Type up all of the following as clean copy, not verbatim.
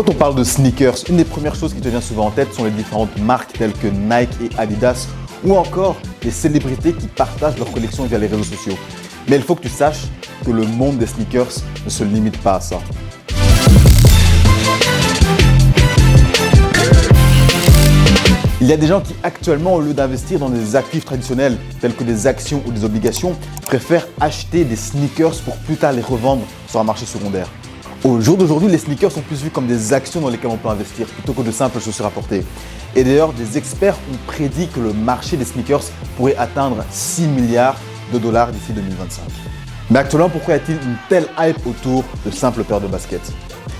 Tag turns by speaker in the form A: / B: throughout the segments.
A: Quand on parle de sneakers, une des premières choses qui te vient souvent en tête sont les différentes marques telles que Nike et Adidas ou encore les célébrités qui partagent leur collection via les réseaux sociaux. Mais il faut que tu saches que le monde des sneakers ne se limite pas à ça. Il y a des gens qui actuellement, au lieu d'investir dans des actifs traditionnels tels que des actions ou des obligations, préfèrent acheter des sneakers pour plus tard les revendre sur un marché secondaire. Au jour d'aujourd'hui, les sneakers sont plus vus comme des actions dans lesquelles on peut investir plutôt que de simples chaussures à porter. Et d'ailleurs, des experts ont prédit que le marché des sneakers pourrait atteindre 6 milliards de dollars d'ici 2025. Mais actuellement, pourquoi y a-t-il une telle hype autour de simples paires de baskets?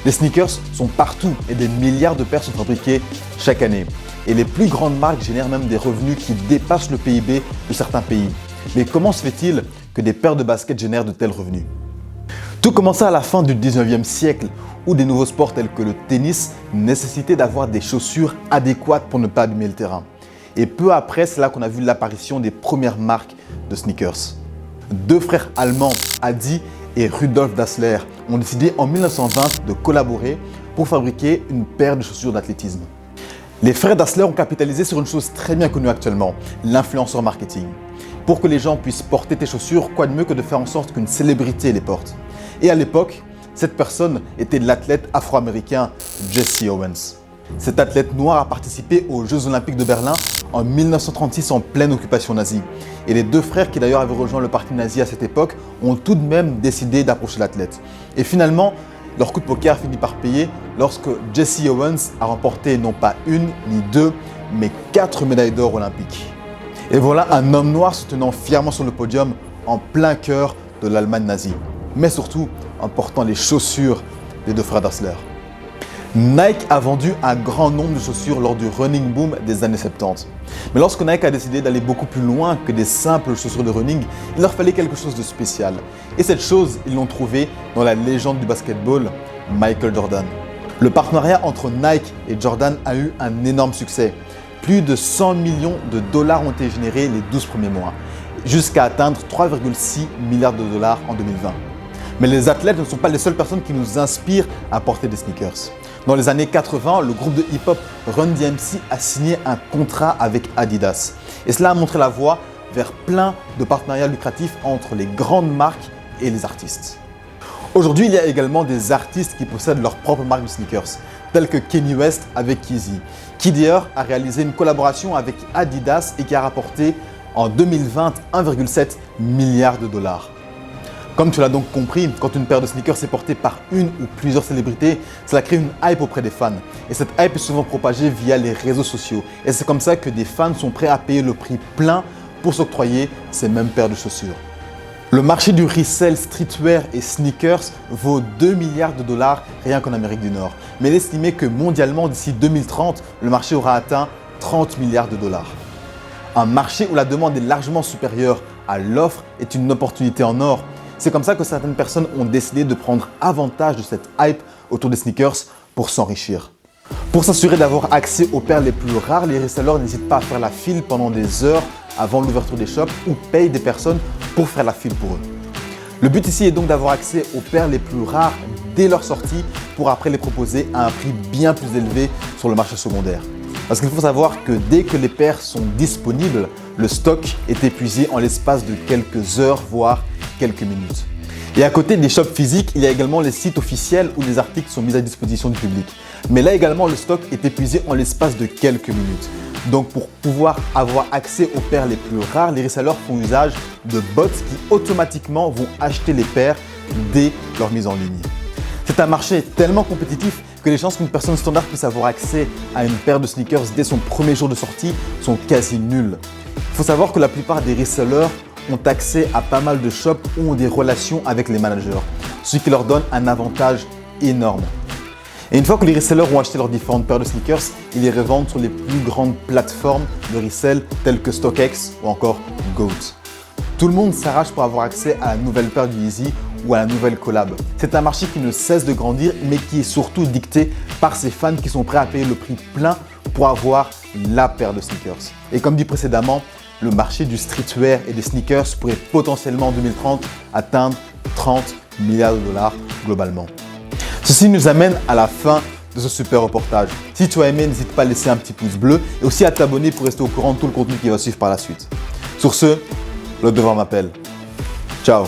A: Les sneakers sont partout et des milliards de paires sont fabriquées chaque année. Et les plus grandes marques génèrent même des revenus qui dépassent le PIB de certains pays. Mais comment se fait-il que des paires de baskets génèrent de tels revenus? Tout commença à la fin du 19e siècle où des nouveaux sports tels que le tennis nécessitaient d'avoir des chaussures adéquates pour ne pas abîmer le terrain. Et peu après, c'est là qu'on a vu l'apparition des premières marques de sneakers. Deux frères allemands, Adi et Rudolf Dassler, ont décidé en 1920 de collaborer pour fabriquer une paire de chaussures d'athlétisme. Les frères Dassler ont capitalisé sur une chose très bien connue actuellement, l'influenceur marketing. Pour que les gens puissent porter tes chaussures, quoi de mieux que de faire en sorte qu'une célébrité les porte? Et à l'époque, cette personne était l'athlète afro-américain Jesse Owens. Cet athlète noir a participé aux Jeux Olympiques de Berlin en 1936 en pleine occupation nazie. Et les deux frères qui d'ailleurs avaient rejoint le parti nazi à cette époque ont tout de même décidé d'approcher l'athlète. Et finalement, leur coup de poker finit par payer lorsque Jesse Owens a remporté non pas une ni deux, mais 4 médailles d'or olympiques. Et voilà un homme noir se tenant fièrement sur le podium en plein cœur de l'Allemagne nazie. Mais surtout en portant les chaussures des deux frères Dassler. Nike a vendu un grand nombre de chaussures lors du running boom des années 70. Mais lorsque Nike a décidé d'aller beaucoup plus loin que des simples chaussures de running, il leur fallait quelque chose de spécial. Et cette chose, ils l'ont trouvé dans la légende du basketball, Michael Jordan. Le partenariat entre Nike et Jordan a eu un énorme succès. Plus de 100 millions de dollars ont été générés les 12 premiers mois, jusqu'à atteindre 3,6 milliards de dollars en 2020. Mais les athlètes ne sont pas les seules personnes qui nous inspirent à porter des sneakers. Dans les années 80, le groupe de hip-hop Run DMC a signé un contrat avec Adidas. Et cela a montré la voie vers plein de partenariats lucratifs entre les grandes marques et les artistes. Aujourd'hui, il y a également des artistes qui possèdent leur propre marque de sneakers, tels que Kanye West avec Yeezy, qui d'ailleurs a réalisé une collaboration avec Adidas et qui a rapporté en 2020 1,7 milliard de dollars. Comme tu l'as donc compris, quand une paire de sneakers est portée par une ou plusieurs célébrités, cela crée une hype auprès des fans. Et cette hype est souvent propagée via les réseaux sociaux. Et c'est comme ça que des fans sont prêts à payer le prix plein pour s'octroyer ces mêmes paires de chaussures. Le marché du resell streetwear et sneakers vaut 2 milliards de dollars rien qu'en Amérique du Nord. Mais il est estimé que mondialement, d'ici 2030, le marché aura atteint 30 milliards de dollars. Un marché où la demande est largement supérieure à l'offre est une opportunité en or. C'est comme ça que certaines personnes ont décidé de prendre avantage de cette hype autour des sneakers pour s'enrichir. Pour s'assurer d'avoir accès aux paires les plus rares, les resellers n'hésitent pas à faire la file pendant des heures avant l'ouverture des shops ou payent des personnes pour faire la file pour eux. Le but ici est donc d'avoir accès aux paires les plus rares dès leur sortie pour après les proposer à un prix bien plus élevé sur le marché secondaire. Parce qu'il faut savoir que dès que les paires sont disponibles, le stock est épuisé en l'espace de quelques heures, voire quelques minutes. Et à côté des shops physiques, il y a également les sites officiels où les articles sont mis à disposition du public. Mais là également, le stock est épuisé en l'espace de quelques minutes. Donc pour pouvoir avoir accès aux paires les plus rares, les resellers font usage de bots qui automatiquement vont acheter les paires dès leur mise en ligne. C'est un marché tellement compétitif que les chances qu'une personne standard puisse avoir accès à une paire de sneakers dès son premier jour de sortie sont quasi nulles. Il faut savoir que la plupart des resellers ont accès à pas mal de shops ou ont des relations avec les managers, ce qui leur donne un avantage énorme. Et une fois que les resellers ont acheté leurs différentes paires de sneakers, ils les revendent sur les plus grandes plateformes de resell telles que StockX ou encore GOAT. Tout le monde s'arrache pour avoir accès à la nouvelle paire du Yeezy ou à la nouvelle collab. C'est un marché qui ne cesse de grandir mais qui est surtout dicté par ses fans qui sont prêts à payer le prix plein pour avoir la paire de sneakers. Et comme dit précédemment, le marché du streetwear et des sneakers pourrait potentiellement en 2030 atteindre 30 milliards de dollars globalement. Ceci nous amène à la fin de ce super reportage. Si tu as aimé, n'hésite pas à laisser un petit pouce bleu et aussi à t'abonner pour rester au courant de tout le contenu qui va suivre par la suite. Sur ce, le devoir m'appelle. Ciao.